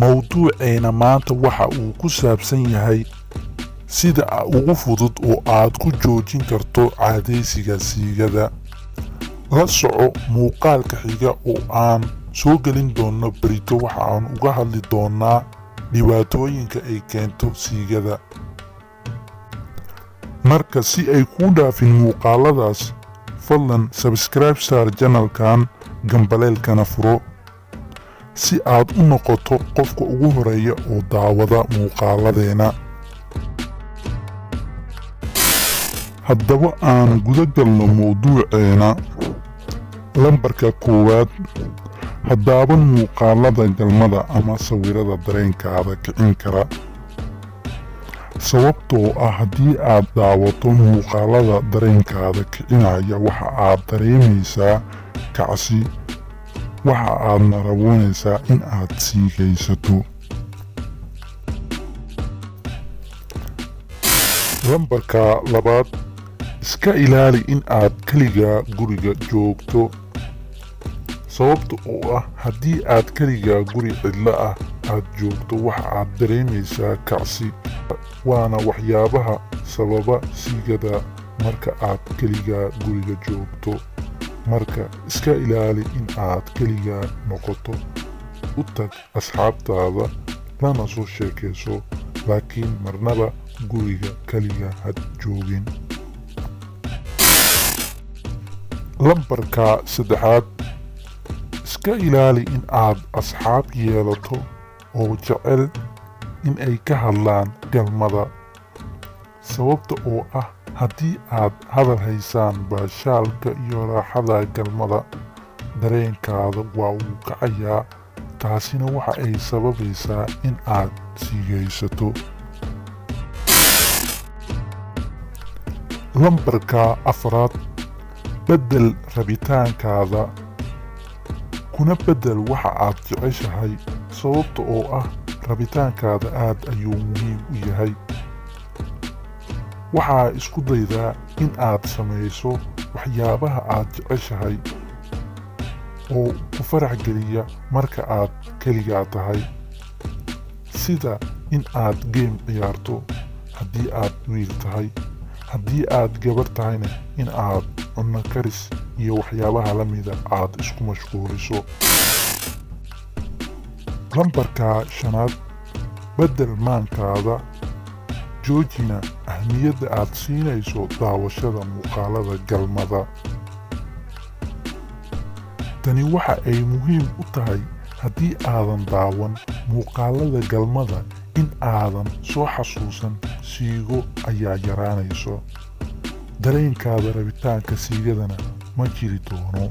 mawduuceena maanta waxa uu ku saabsan yahay sida ugu fudud oo aad ku joojin karto caadaysiga siigada. La soco muuqaalka xiga oo aan soo gelin doono berito. Waxa aan uga hadli doonaa dhibaatooyinka ay keento siigada. Marka si ay kuu dhaafin muuqaaladaas, fadlan subscribe saar channelkan, gambaleelkana furo si aad u noqoto qofka ugu horeeya oo daawada muuqaaladeena. Haddaba aan guda galno mawduuceena. Lambarka 1, haddaaban muuqaalada galmada ama sawirada dareenkaada kicin kara. Sababtoo ah haddii aad daawato muuqaalada dareenkaada kicinaya, waxa aad dareemaysaa kacsi, waxa aadna raboonaysaa in aad siigaysato. Lambarka 2, iska ilaali in aad kaligaa guriga joogto. Sababta oo ah haddii aad kaligaa guri cidlo ah aad joogto, waxa aad dareemaysaa kacsi, waana waxyaabaha sababa siigada marka aad kaligaa guriga joogto. Marka iska ilaali in aad kaligaa noqoto. U tag asxaabtaada lana soo sheekayso, laakiin marnaba guriga kaliga had joogin. Lambarka 3, iska ilaali in aad asxaab yeelato oo jecel in ay ka hadlaan galmada. Sababta oo ah haddii aad hadal haysaan baashaalka iyo raaxada galmada, dareenkaada waa uu kacayaa, taasina waxa ay sababaysaa in aad siigaysato. Lambarka 4, beddel rabitaankaada, kuna beddel waxa aad jeceshahay. Sababta oo ah rabitaankaada aad ayuu muhiim u yahay. Waxaa isku daydaa in aad samayso waxyaabaha aad jeceshahay oo ku farax geliya marka aad kaligaa tahay, sida in aad game ciyaarto haddii aad wiil tahay, haddii aad gabar tahayna in aad cunno karis iyo waxyaabaha la mida aad isku mashquuliso. Lambarka 5, beddel maankaada, joojina ahmiyadda aad siinayso daawashada muuqaalada galmada. Tani waxa ay muhiim u tahay haddii aadan daawan muuqaalada galmada, in aadan soo xasuusan siigo ayaa yaraanayso. Dareenkaada rabitaanka siigadana ma jiri doono.